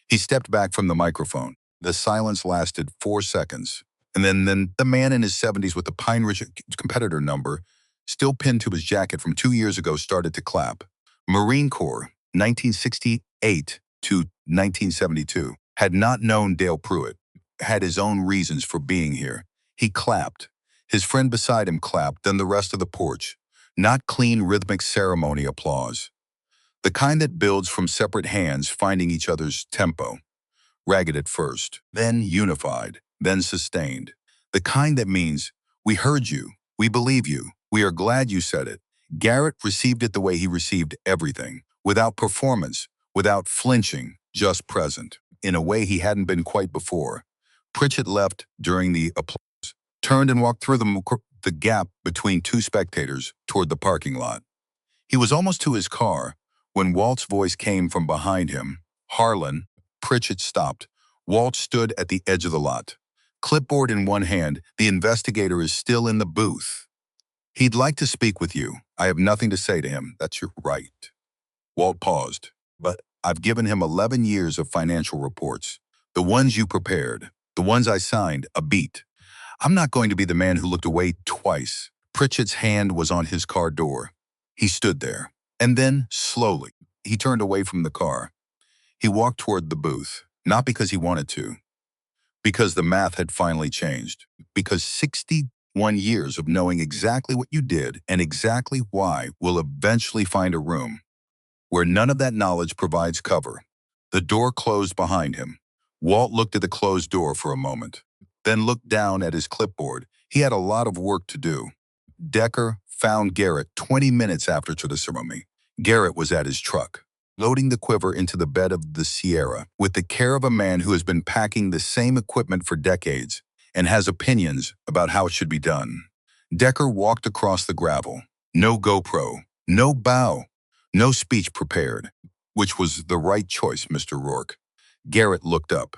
S1: He stepped back from the microphone. The silence lasted 4 seconds. And then the man in his 70s with the Pine Ridge competitor number still pinned to his jacket from 2 years ago started to clap. Marine Corps, 1968 to 1972, had not known Dale Pruitt, had his own reasons for being here. He clapped. His friend beside him clapped, then the rest of the porch. Not clean rhythmic ceremony applause. The kind that builds from separate hands finding each other's tempo. Ragged at first, then unified, then sustained. The kind that means, we heard you, we believe you, we are glad you said it. Garrett received it the way he received everything, without performance, without flinching, just present, in a way he hadn't been quite before. Pritchett left during the applause, turned and walked through the gap between 2 spectators toward the parking lot. He was almost to his car when Walt's voice came from behind him. Harlan. Pritchett stopped. Walt stood at the edge of the lot. Clipboard in one hand, the investigator is still in the booth. He'd like to speak with you. I have nothing to say to him. That's your right. Walt paused. But I've given him 11 years of financial reports. The ones you prepared. The ones I signed. A beat. I'm not going to be the man who looked away twice. Pritchett's hand was on his car door. He stood there. And then, slowly, he turned away from the car. He walked toward the booth, not because he wanted to, because the math had finally changed, because 61 years of knowing exactly what you did and exactly why will eventually find a room where none of that knowledge provides cover. The door closed behind him. Walt looked at the closed door for a moment, then looked down at his clipboard. He had a lot of work to do. Decker found Garrett 20 minutes after the ceremony. Garrett was at his truck, loading the quiver into the bed of the Sierra with the care of a man who has been packing the same equipment for decades and has opinions about how it should be done. Decker walked across the gravel. No GoPro, no bow, no speech prepared, which was the right choice, Mr. Rourke. Garrett looked up.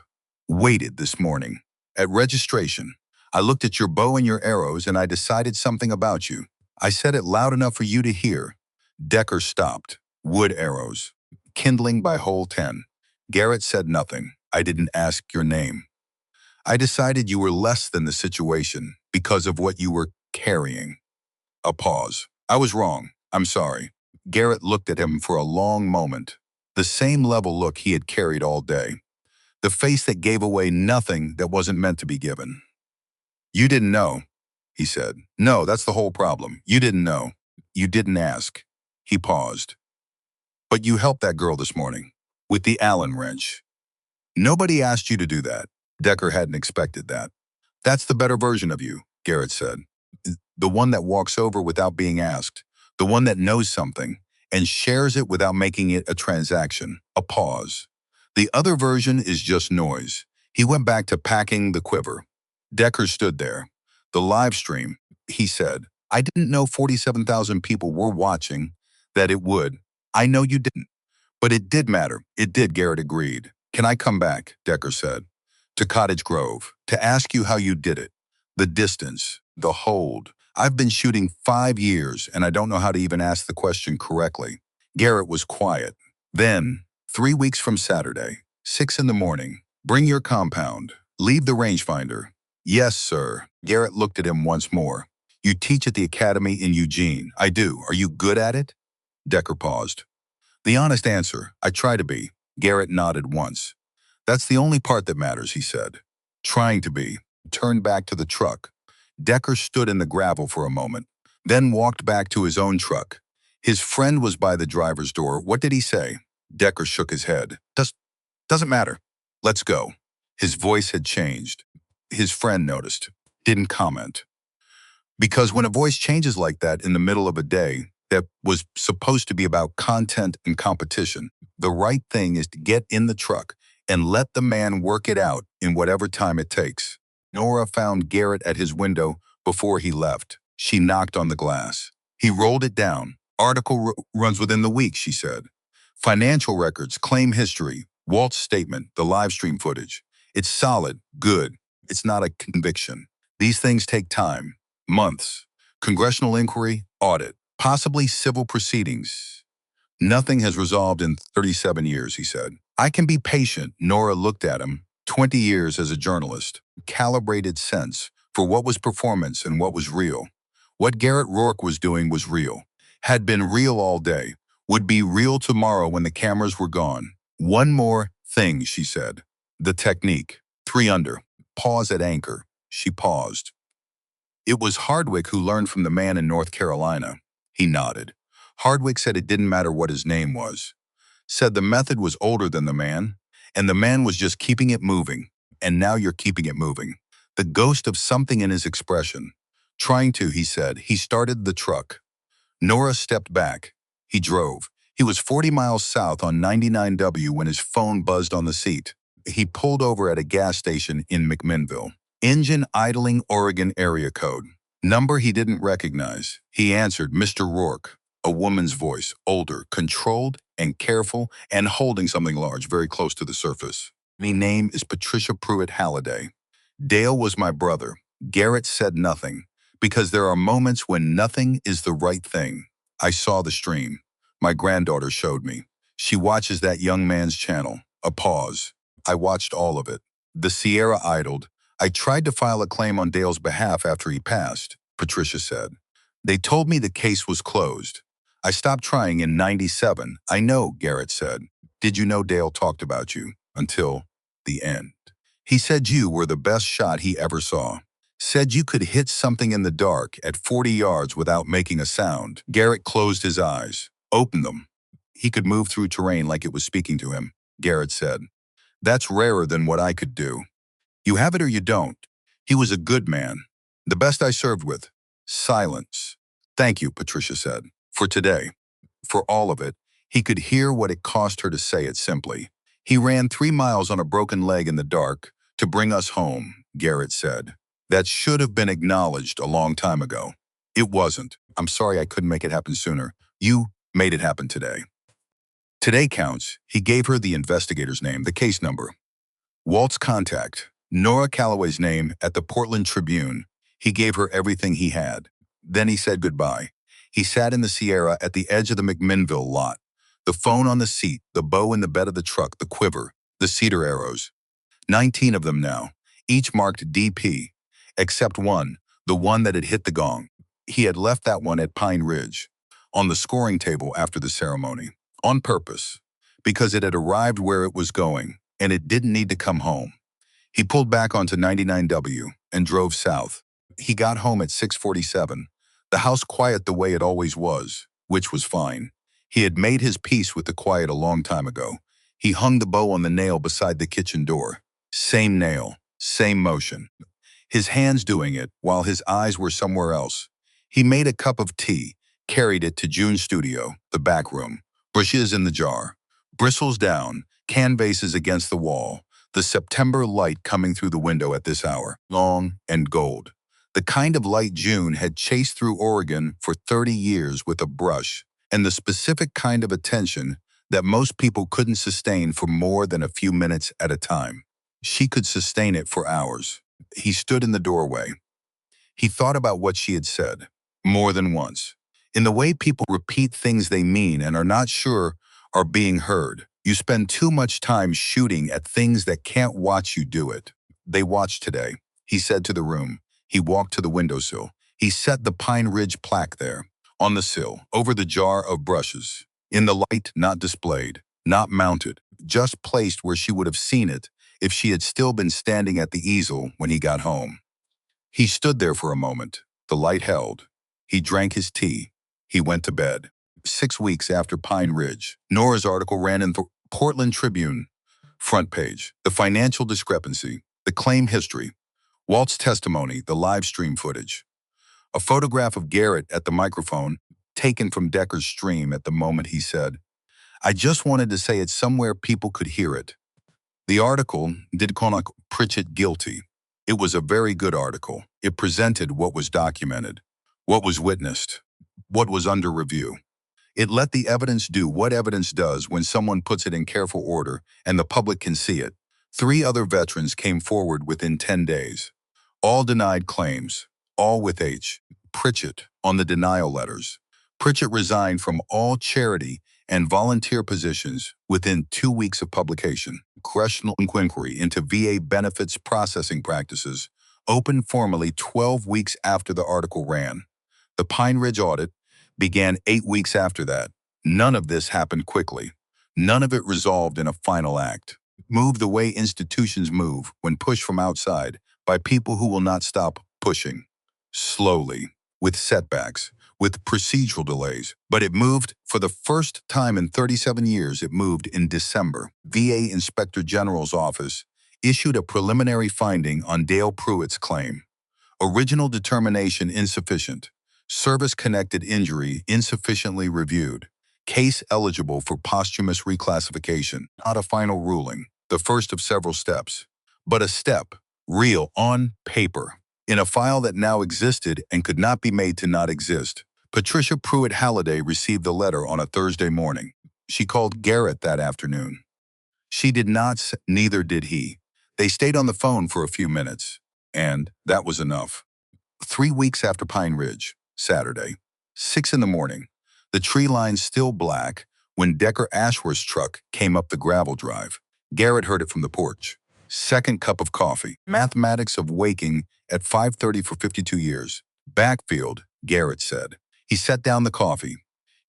S1: Waited this morning. At registration, I looked at your bow and your arrows and I decided something about you. I said it loud enough for you to hear. Decker stopped. Wood arrows. Kindling by hole 10. Garrett said nothing. I didn't ask your name. I decided you were less than the situation because of what you were carrying. A pause. I was wrong. I'm sorry. Garrett looked at him for a long moment. The same level look he had carried all day. The face that gave away nothing that wasn't meant to be given. You didn't know, he said. No, that's the whole problem. You didn't know. You didn't ask. He paused. But you helped that girl this morning with the Allen wrench. Nobody asked you to do that. Decker hadn't expected that. That's the better version of you, Garrett said. The one that walks over without being asked. The one that knows something and shares it without making it a transaction, a pause. The other version is just noise. He went back to packing the quiver. Decker stood there. The live stream, he said. I didn't know 47,000 people were watching, that it would. I know you didn't. But it did matter. It did, Garrett agreed. Can I come back, Decker said, to Cottage Grove, to ask you how you did it? The distance, the hold. I've been shooting 5 years, and I don't know how to even ask the question correctly. Garrett was quiet. Then, 3 weeks from Saturday, 6 in the morning, bring your compound. Leave the rangefinder. Yes, sir. Garrett looked at him once more. You teach at the academy in Eugene. I do. Are you good at it? Decker paused. The honest answer, I try to be. Garrett nodded once. That's the only part that matters, he said. Trying to be. Turned back to the truck. Decker stood in the gravel for a moment, then walked back to his own truck. His friend was by the driver's door. What did he say? Decker shook his head. Doesn't matter. Let's go. His voice had changed. His friend noticed. Didn't comment. Because when a voice changes like that in the middle of a day that was supposed to be about content and competition, the right thing is to get in the truck and let the man work it out in whatever time it takes. Nora found Garrett at his window before he left. She knocked on the glass. He rolled it down. Article runs within the week, she said. Financial records, claim history, Walt's statement, the live stream footage. It's solid, good. It's not a conviction. These things take time, months. Congressional inquiry, audit, possibly civil proceedings. Nothing has resolved in 37 years, he said. I can be patient. Nora looked at him. 20 years as a journalist. Calibrated sense for what was performance and what was real. What Garrett Rourke was doing was real. Had been real all day. Would be real tomorrow when the cameras were gone. One more thing, she said. The technique. 3 under. Pause at anchor. She paused. It was Hardwick who learned from the man in North Carolina. He nodded. Hardwick said it didn't matter what his name was. Said the method was older than the man, and the man was just keeping it moving. And now you're keeping it moving. The ghost of something in his expression. Trying to, he said. He started the truck. Nora stepped back. He drove. He was 40 miles south on 99W when his phone buzzed on the seat. He pulled over at a gas station in McMinnville. Engine idling, Oregon area code. Number he didn't recognize. He answered, Mr. Rourke. A woman's voice, older, controlled and careful, and holding something large very close to the surface. My name is Patricia Pruitt Halliday. Dale was my brother. Garrett said nothing, because there are moments when nothing is the right thing. I saw the stream. My granddaughter showed me. She watches that young man's channel. A pause. I watched all of it. The Sierra idled. I tried to file a claim on Dale's behalf after he passed, Patricia said. They told me the case was closed. I stopped trying in 97. I know, Garrett said. Did you know Dale talked about you? Until the end. He said you were the best shot he ever saw. Said you could hit something in the dark at 40 yards without making a sound. Garrett closed his eyes, opened them. He could move through terrain like it was speaking to him, Garrett said. That's rarer than what I could do. You have it or you don't. He was a good man. The best I served with. Silence. Thank you, Patricia said. For today. For all of it. He could hear what it cost her to say it simply. He ran 3 miles on a broken leg in the dark to bring us home, Garrett said. That should have been acknowledged a long time ago. It wasn't. I'm sorry I couldn't make it happen sooner. You made it happen today. Today counts. He gave her the investigator's name, the case number. Walt's contact. Nora Calloway's name at the Portland Tribune. He gave her everything he had. Then he said goodbye. He sat in the Sierra at the edge of the McMinnville lot. The phone on the seat, the bow in the bed of the truck, the quiver, the cedar arrows. 19 of them now, each marked DP, except one, the one that had hit the gong. He had left that one at Pine Ridge, on the scoring table after the ceremony, on purpose, because it had arrived where it was going, and it didn't need to come home. He pulled back onto 99W and drove south. He got home at 6:47, the house quiet the way it always was, which was fine. He had made his peace with the quiet a long time ago. He hung the bow on the nail beside the kitchen door. Same nail, same motion. His hands doing it while his eyes were somewhere else. He made a cup of tea, carried it to June's studio, the back room. Bushes in the jar. Bristles down, canvases against the wall. The September light coming through the window at this hour. Long and gold. The kind of light June had chased through Oregon for 30 years with a brush, and the specific kind of attention that most people couldn't sustain for more than a few minutes at a time. She could sustain it for hours. He stood in the doorway. He thought about what she had said, more than once. In the way people repeat things they mean and are not sure are being heard. You spend too much time shooting at things that can't watch you do it. They watched today, he said to the room. He walked to the windowsill. He set the Pine Ridge plaque there, on the sill, over the jar of brushes. In the light, not displayed, not mounted, just placed where she would have seen it if she had still been standing at the easel when he got home. He stood there for a moment. The light held. He drank his tea. He went to bed. 6 weeks after Pine Ridge, Nora's article ran in the Portland Tribune. Front page. The financial discrepancy. The claim history. Walt's testimony. The live stream footage. A photograph of Garrett at the microphone, taken from Decker's stream at the moment he said, "I just wanted to say it somewhere people could hear it." The article did call Pritchett guilty. It was a very good article. It presented what was documented, what was witnessed, what was under review. It let the evidence do what evidence does when someone puts it in careful order and the public can see it. 3 other veterans came forward within 10 days. All denied claims, all with H. Pritchett on the denial letters. Pritchett resigned from all charity and volunteer positions within 2 weeks of publication. Congressional inquiry into VA benefits processing practices opened formally 12 weeks after the article ran. The Pine Ridge audit began 8 weeks after that. None of this happened quickly. None of it resolved in a final act. Move the way institutions move when pushed from outside by people who will not stop pushing. Slowly, with setbacks, with procedural delays, but it moved for the first time in 37 years. It moved in December. VA Inspector General's office issued a preliminary finding on Dale Pruitt's claim. Original determination insufficient. Service-connected injury insufficiently reviewed. Case eligible for posthumous reclassification. Not a final ruling, the first of several steps, but a step, real on paper, in a file that now existed and could not be made to not exist. Patricia Pruitt Halliday received the letter on a Thursday morning. She called Garrett that afternoon. She did not, neither did he. They stayed on the phone for a few minutes, and that was enough. 3 weeks after Pine Ridge, Saturday, 6 in the morning, the tree line still black when Decker Ashworth's truck came up the gravel drive. Garrett heard it from the porch. Second cup of coffee. Mathematics of waking at 5:30 for 52 years. Backfield, Garrett said. He set down the coffee.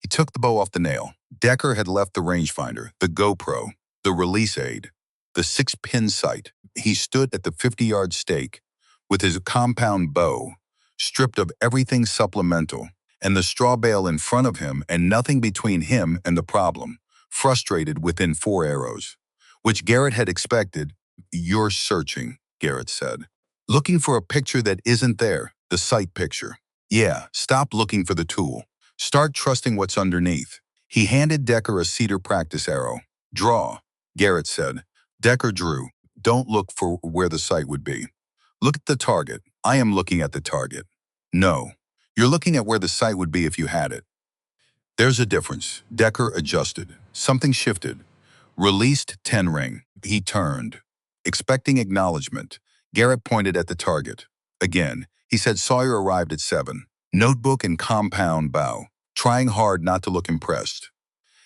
S1: He took the bow off the nail. Decker had left the rangefinder, the GoPro, the release aid, the 6-pin sight. He stood at the 50-yard stake with his compound bow, stripped of everything supplemental, and the straw bale in front of him and nothing between him and the problem, frustrated within 4 arrows, which Garrett had expected. "You're searching," Garrett said. "Looking for a picture that isn't there, the sight picture. Yeah, stop looking for the tool. Start trusting what's underneath." He handed Decker a cedar practice arrow. "Draw," Garrett said. Decker drew. "Don't look for where the sight would be. Look at the target." "I am looking at the target." "No, you're looking at where the sight would be if you had it." "There's a difference." Decker adjusted. Something shifted. Released 10 ring. He turned, expecting acknowledgement. Garrett pointed at the target. Again, he said Sawyer arrived at 7. Notebook and compound bow, trying hard not to look impressed.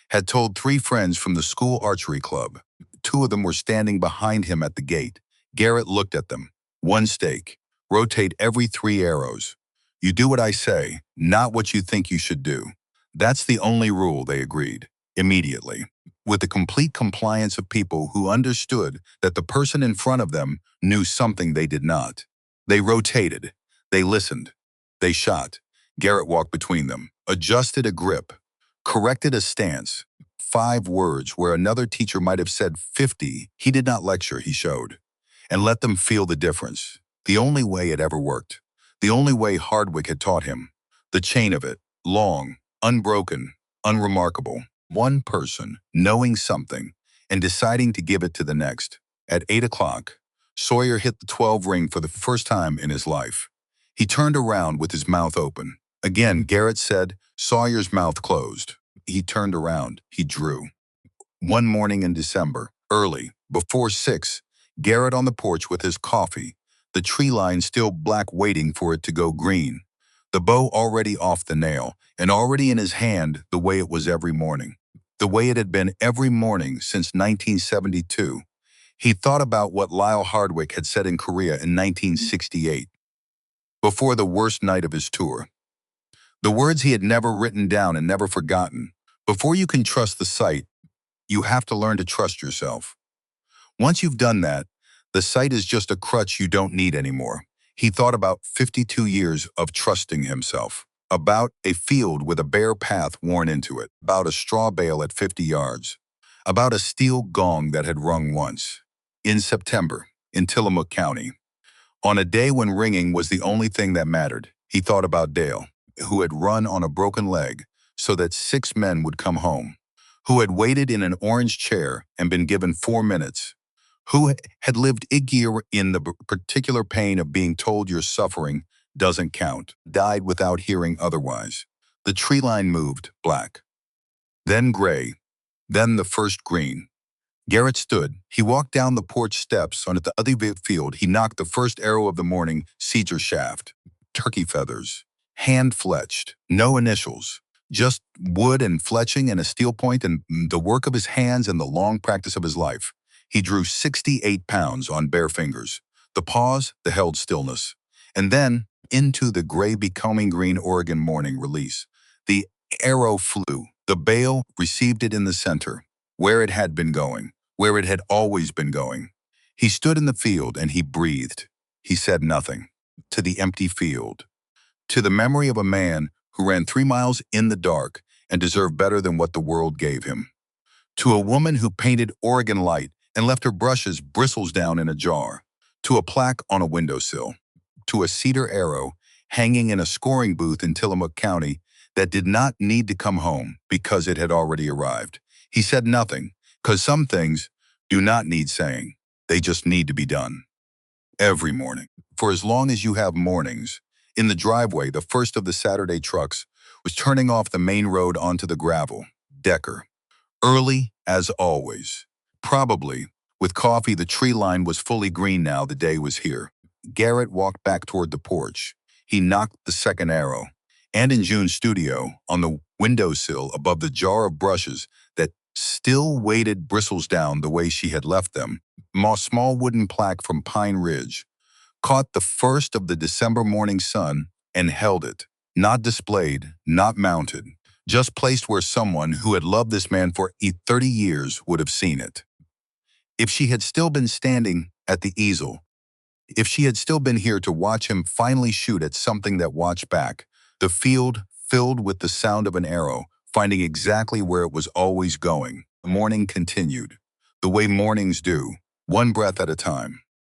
S1: Had told 3 friends from the school archery club. 2 of them were standing behind him at the gate. Garrett looked at them. 1 stake. Rotate every 3 arrows. You do what I say, not what you think you should do. That's the only rule, they agreed. Immediately. With the complete compliance of people who understood that the person in front of them knew something they did not. They rotated. They listened. They shot. Garrett walked between them, adjusted a grip, corrected a stance, 5 words where another teacher might have said 50. He did not lecture, he showed, and let them feel the difference. The only way it ever worked. The only way Hardwick had taught him. The chain of it, long, unbroken, unremarkable. One person knowing something and deciding to give it to the next. At 8 o'clock, Sawyer hit the 12 ring for the first time in his life. He turned around with his mouth open. Again, Garrett said, Sawyer's mouth closed. He turned around. He drew. One morning in December, early, before 6, Garrett on the porch with his coffee, the tree line still black waiting for it to go green, the bow already off the nail and already in his hand the way it was every morning, the way it had been every morning since 1972. He thought about what Lyle Hardwick had said in Korea in 1968, before the worst night of his tour. The words he had never written down and never forgotten. Before you can trust the sight, you have to learn to trust yourself. Once you've done that, the sight is just a crutch you don't need anymore. He thought about 52 years of trusting himself, about a field with a bare path worn into it, about a straw bale at 50 yards, about a steel gong that had rung once. In September, in Tillamook County, on a day when ringing was the only thing that mattered, he thought about Dale, who had run on a broken leg so that 6 men would come home, who had waited in an orange chair and been given 4 minutes, who had lived a year in the particular pain of being told your suffering doesn't count, died without hearing otherwise. The tree line moved, black, then gray, then the first green. Garrett stood. He walked down the porch steps onto the other field. He knocked the first arrow of the morning, Caesar shaft, turkey feathers, hand-fletched, no initials, just wood and fletching and a steel point and the work of his hands and the long practice of his life. He drew 68 pounds on bare fingers, the pause, the held stillness, and then into the gray becoming green Oregon morning release. The arrow flew. The bale received it in the center, where it had been going, where it had always been going. He stood in the field and he breathed. He said nothing. To the empty field. To the memory of a man who ran 3 miles in the dark and deserved better than what the world gave him. To a woman who painted Oregon light and left her brushes bristles down in a jar. To a plaque on a windowsill. To a cedar arrow hanging in a scoring booth in Tillamook County that did not need to come home because it had already arrived. He said nothing, because some things do not need saying. They just need to be done. Every morning. For as long as you have mornings, in the driveway, the first of the Saturday trucks was turning off the main road onto the gravel. Decker. Early as always. Probably, with coffee, the tree line was fully green now the day was here. Garrett walked back toward the porch. He knocked the second arrow. And in June's studio, on the windowsill above the jar of brushes that still weighted bristles down the way she had left them, a small wooden plaque from Pine Ridge, caught the first of the December morning sun and held it, not displayed, not mounted, just placed where someone who had loved this man for 30 years would have seen it. If she had still been standing at the easel, if she had still been here to watch him finally shoot at something that watched back, the field filled with the sound of an arrow, finding exactly where it was always going. The morning continued, the way mornings do, one breath at a time.